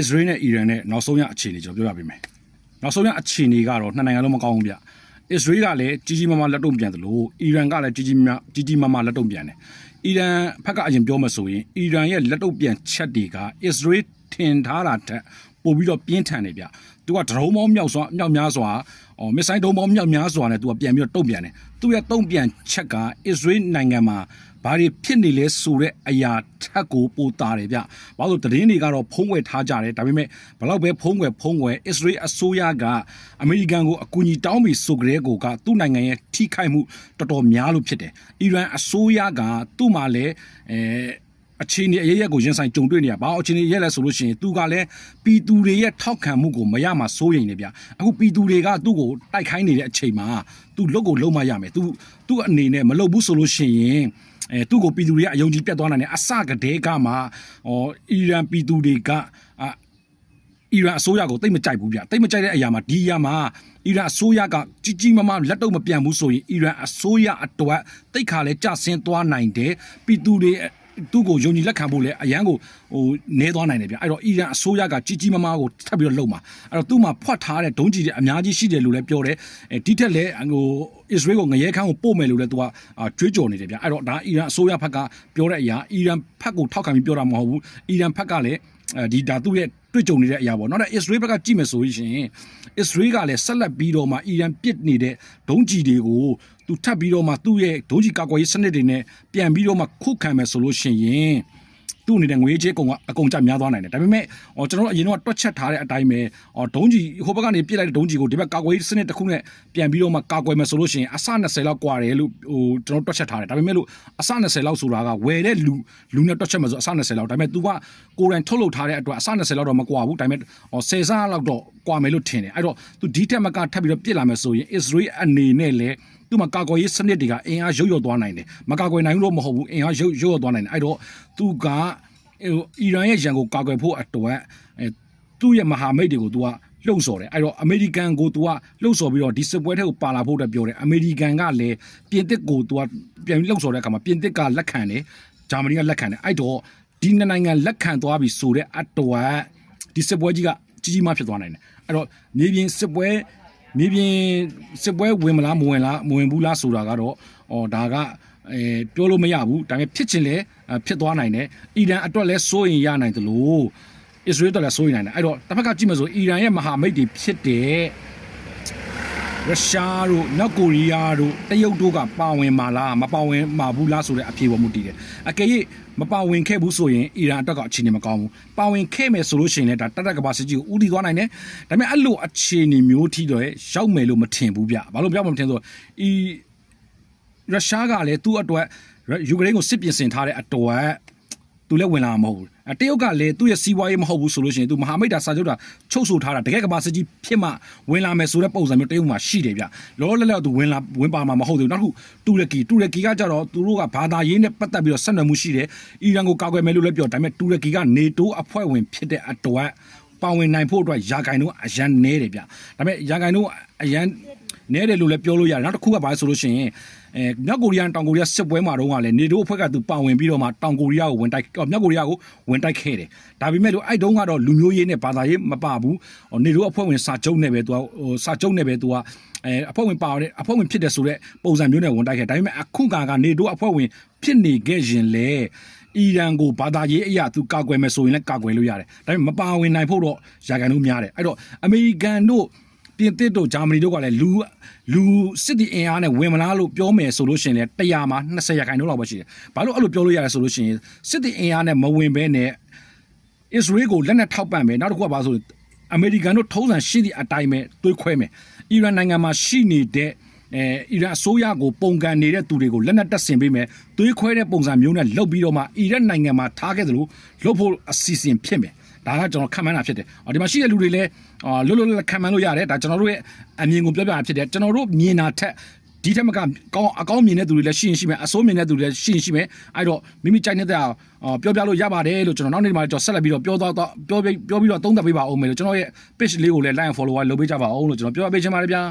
Israel နဲ့ Iran နဲ့နောက်ဆုံးရအခြေအနေကျွန်တော်ပြောပြပေးမယ်နောက်ဆုံးရအခြေအနေကတော့နှစ်နိုင်ငံလုံးမကောင်းဘူးဗျ Israel ကလည်းကြီးကြီးမားမားလက်တုံ့ပြန်တယ်လို့ Iran ကလည်းကြီးကြီးမားမားလက်တုံ့ပြန်တယ် Iran ဘက်ကအရင်ပြောမှဆိုရင် Iran ရဲ့လက်တုံ့ပြန်ချက်တွေက Israel ထင်ထားတာတက်ပို့ပြီးတော့ပြင်းထန်နေဗျသူကဒရုန်းပေါင်းမြောက်များစွာမစ်ဆိုင်းဒုံးပေါင်းမြောက်များစွာနဲ့သူကပြန်ပြီးတော့တုံ့ပြန်တယ်သူရဲ့တုံ့ပြန်ချက်က Israel နိုင်ငံမှာဘာတွေဖြစ်နေလဲဆိုတဲ့အရာထက်ကိုပိုတာတယ်ဗျဘာလို့သတင်းတွေကတော့ဖုံးကွယ်ထားကြတယ်ဒါပေမဲ့ဘလောက်ပဲဖုံးကွယ် Israel အစိုးရကအမေရိကန်ကိုအကူအညီတောင်းပြီးဆိုကြတဲ့ကိုကသူ့နိုင်ငံရဲ့ထိခိုက်မှုတော်တော်များလို့ဖြစ်တယ်အီရန်အစိုးရကသူ့မှာလည်းအခြေအနေအရရက်ကိုရင်ဆိုင်ကြုံတွေ့နေရဘာအခြေအနေရက်လဲဆိုလို့ရှိရင်သူကလည်းပီတူတွေရဲ့ထောက်ခံမှုကိုမရမှာစိုးရိမ်နေဗျအခုပီတူတွေကသူ့ကိုတိုက်ခိုင်းနေတဲ့အချိန်မှာသူလုတ်ကိုလုံးမရမယ်သူ့အနေနဲ့မလုတ်ဘူးဆိုလို့ရှိရင်သူ့ကိုပီတူတွေကအယုံကြည်ပြတ်သွားနိုင်တယ်အစကတည်းကမှအီရန်ပီတူတွေကအီရန်အစိုးရကိုတိတ်မကြိုက်ဘူးဗျတိတ်မကြိုက်တဲ့အရာမှာဒီအရာမှာအီရန်အစိုးရကကြီးမားလက်တော့မပြန်ဘူးဆိုရင်အီရန်အစိုးရအတွက်တိတ်ခါလဲကျဆင်းသွားနိုင်တယ်ပီတူတွေသူ့ကိုယုံကြည်လက်ခံဖို့လဲအရန်ကိုနဲသွားနိုင်တယ်ဗျအဲ့တော့အီရန်အစိုးရကကြီးမားကိုထပ်ပြီးတော့လှုပ်မှာအဲ့တော့သူ့မှာဖွက်ထားတဲ့ဒုံးကျည်တွေအများကြီးရှိတယ်လို့လည်းပြောတယ်ဒီထက်လဲအစ္စရေးကိုငရဲခန်းကိုပို့မယ်လို့လည်းသူကကြွေးကြော်နေတယ်ဗျအဲ့တော့ဒါအီရန်အစိုးရဘက်ကပြောတဲ့အရာအီရန်ဘက်ကိုထောက်ခံပြီးပြောတာမဟုတ်ဘူးအီရန်ဘက်ကလည်းဒီဒါသူ့ရဲ့တွေ့ကြုံနေတဲ့အရာပေါ့နောက်တော့ Israel ဘက်ကကြည့်မယ်ဆိုရင် Israel ကလည်းဆက်လက်ပြီးတော့မှအီရန်ပစ်နေတဲ့ဒုံးကျည်တွေကိုသူထပ်ပြီးတော့မှသူ့ရဲ့ဒုံးကျည်ကာကွယ်ရေးစနစ်တွေနဲ့ပြန်ပြီးတော့မှခုခံမယ်ဆိုလို့ရှိရင်သူ့အနေနဲ့ငွေကြေးကုံကအကုန်ကြများသွားနိုင်တယ်ဒါပေမဲ့ကျွန်တော်တို့အရင်တော့တွက်ချက်ထားတဲ့အတိုင်းပဲဒုံးကျည်ဟိုဘက်ကနေပစ်လိုက်တဲ့ဒုံးကျည်ကိုဒီဘက်ကာကွယ်ရေးစနစ်တစ်ခုနဲ့ပြန်ပြီးတော့မှကာကွယ်မယ်ဆိုလို့ရှိရင်အစ20လောက်กว่าတယ်လို့ကျွန်တော်တွက်ချက်ထားတယ်ဒါပေမဲ့လို့အစ20လောက်ဆိုတာကဝယ်တဲ့လူနဲ့တွက်ချက်မယ်ဆိုအစ20လောက်ဒါပေမဲ့ तू ကကိုယ်တိုင်ထုတ်လုပ်ထားတဲ့အတွက်အစ20လောက်တော့မกว่าဘူးဒါပေမဲ့10ဆလောက်တော့กว่าမယ်လို့ထင်တယ်အဲ့တော့ तू ဒီထက်မကထပ်ပြီးတော့ပြစ်လာမယ်ဆိုရင် Israel အနေနဲ့လည်းသူ့မှာကာကွယ်ရေးစနစ်တွေကအင်အားရုပ်ရော့သွားနိုင်တယ်မကာကွယ်နိုင်ဘူးလို့မဟုတ်ဘူးအင်အားရုပ်ရော့သွားနိုင်တယ်အဲ့တော့ तू ကအီရန်ရဲ့ရန်ကိုကာကွယ်ဖို့အတွက်သူ့ရဲ့မဟာမိတ်တွေကို तू ကလှုံ့ဆော်တယ်အဲ့တော့အမေရိကန်ကို तू ကလှုံ့ဆော်ပြီးတော့ဒီစစ်ပွဲထဲကိုပါလာဖို့အတွက်ပြောတယ်အမေရိကန်ကလည်းပြင်သစ်ကို तू ကပြန်လှုံ့ဆော်တဲ့အခါမှာပြင်သစ်ကလက်ခံတယ်ဂျာမနီကလက်ခံတယ်အဲ့တော့ဒီနှစ်နိုင်ငံလက်ခံသွားပြီဆိုတဲ့အတွက်ဒီစစ်ပွဲကြီးကကြီးမားဖြစ်သွားနိုင်တယ်အဲ့တော့မြေပြင်စစ်ပွဲဝင်မလားမဝင်ဘူးလားဆိုတာကတော့ဒါကပြောလို့မရဘူးဒါပေမဲ့ဖြစ်ချင်လဲဖြစ်သွားနိုင်တယ်အီရန်အတွက်လဲစိုးရင်ရနိုင်တယ်လို့အစ္စရေးအတွက်လဲစိုးရင်နိုင်တယ်အဲ့တော့တစ်ဖက်ကကြည့်မယ်ဆိုအီရန်ရဲ့မဟာမိတ်တွေဖြစ်တဲ့ရုရှားတို့နောက်ကိုရီးယားတို့တရုတ်တို့ကပါဝင်မှာလားမပါဝင်မှာဘူးလားဆိုတဲ့အဖြေပေါ်မူတည်တယ်အကယ်၍မပါဝင်ခဲ့ဘူးဆိုရင်အီရန်အတွက်ကအခြေအနေမကောင်းဘူးပါဝင်ခဲ့မယ်ဆိုလို့ရှိရင်လည်းဒါတက်ကဘာစစ်ကြီးကိုဦးတည်သွားနိုင်တယ်ဒါပေမဲ့အဲ့လိုအခြေအနေမျိုးထိတော့ရောက်မယ်လို့မထင်ဘူးဗျဘာလို့ပြောမှမထင်ဆိုရုရှားကလည်းသူ့အတွက်ယူကရိန်းကိုစစ်ပြင်ဆင်ထားတဲ့အတွက်သူလည်းဝင်လာမှာမဟုတ်ဘူးတရုတ်ကလည်းသူ့ရဲ့စီးပွားရေးမဟုတ်ဘူးဆိုလို့ရှိရင်သူမဟာမိတ်တာစာချုပ်တာချုပ်ဆိုထားတာတကယ်ကဘာစစ်ကြီးဖြစ်မှဝင်လာမယ်ဆိုတဲ့ပုံစံမျိုးတရုတ်မှာရှိတယ်ဗျလောလောလတ်သူဝင်ပါမှာမဟုတ်ဘူးနောက်တစ်ခုတူရကီကကြတော့သူတို့ကဘာသာရေးနဲ့ပတ်သက်ပြီးတော့ဆက်နွယ်မှုရှိတယ်အီရန်ကိုကာကွယ်မယ်လို့လည်းပြောဒါပေမဲ့တူရကီကနေတိုးအဖွဲ့ဝင်ဖြစ်တဲ့အတွက်ပါဝင်နိုင်ဖို့အတွက်ယာဂိုင်တို့အရန်နဲတယ်ဗျဒါပေမဲ့ယာဂိုင်တို့အရန်နဲတယ်လို့လည်းပြောလို့ရတယ်နောက်တစ်ခုကဘာလဲဆိုလို့ရှိရင်မြောက်ကိုရီးယားတောင်ကိုရီးယားစစ်ပွဲမှာတော့ကလည်းနေတိုးအဖွဲ့ကသူပါဝင်ပြီးတော့မှတောင်ကိုရီးယားကိုမြောက်ကိုရီးယားကိုဝင်တိုက်ခဲ့တယ်ဒါပေမဲ့လို့အဲ့တုန်းကတော့လူမျိုးရေးနဲ့ဘာသာရေးမပါဘူးနေတိုးအဖွဲ့ဝင်စာချုပ်နဲ့ပဲသူကအဖွဲ့ဝင်ဖြစ်တယ်ဆိုတဲ့ပုံစံမျိုးနဲ့ဝင်တိုက်ခဲ့ဒါပေမဲ့အခုကနေတိုးအဖွဲ့ဝင်ဖြစ်နေခဲ့ရင်လေအီရန်ကိုဘာသာရေးအရာသူကာကွယ်မယ်ဆိုရင်လည်းကာကွယ်လို့ရတယ်ဒါပေမဲ့မပါဝင်နိုင်ဖို့တော့ယာကန်တို့များတယ်အဲ့တော့အမေရိကန်တို့ပြင်သစ်တို့ဂျာမနီတို့ကလည်းလူစစ်တီအင်အားနဲ့ဝင်မလားလို့ပြောမယ်ဆိုလို့ရှိရင်လည်း100မှာ20ရာခိုင်နှုန်းလောက်ပဲရှိတယ်ဘာလို့အဲ့လိုပြောလို့ရလဲဆိုလို့ရှိရင်စစ်တီအင်အားနဲ့မဝင်ဘဲနဲ့အစ္စရေးကိုလက်နက်ထောက်ပံ့မယ်နောက်တစ်ခုကဘာဆိုအမေရိကန်တို့ထုံးစံရှိသည့်အတိုင်းပဲတွေးခွဲမယ်အီရန်နိုင်ငံမှာရှိနေတဲ့အီရန်အစိုးရကိုပုံကန်နေတဲ့သူတွေကိုလက်နက်တပ်ဆင်ပေးမယ်သွေးခွဲတဲ့ပုံစံမျိုးနဲ့လုပ်ပြီးတော့မှအီရန်နိုင်ငံမှာထားခဲ့သလိုလုပ်ဖို့အစီအစဉ်ဖြစ်မယ်ဒါကကျွန်တော်ခံမှန်းတာဖြစ်တယ်ဒီမှာရှိတဲ့လူတွေလည်းလွတ်ခံမှန်းလို့ရတယ်ဒါကျွန်တော်တို့ရဲ့အမြင်ကိုပြောပြတာဖြစ်တယ်ကျွန်တော်တို့မြင်တာထက်ဒီထက်မကအကောင်းမြင်တဲ့သူတွေလည်းရှိရင်ရှိမယ်အဆိုးမြင်တဲ့သူတွေလည်းရှိမယ်အဲ့တော့မိမိကြိုက်နေတဲ့ပြောပြလို့ရပါတယ်လို့ကျွန်တော်နောက်နေ့မှာကျွန်တော်ဆက်လက်ပြီးတော့ပြောပြီးတော့သုံးသပ်ပေးပါအောင်မယ်လို့ကျွန်တော်ရဲ့ page လေးကိုလည်း like and follow လုပ်ပေးကြပါအောင်လို့ကျွန်တော်ပြောပေးချင်ပါတယ်ဗျာ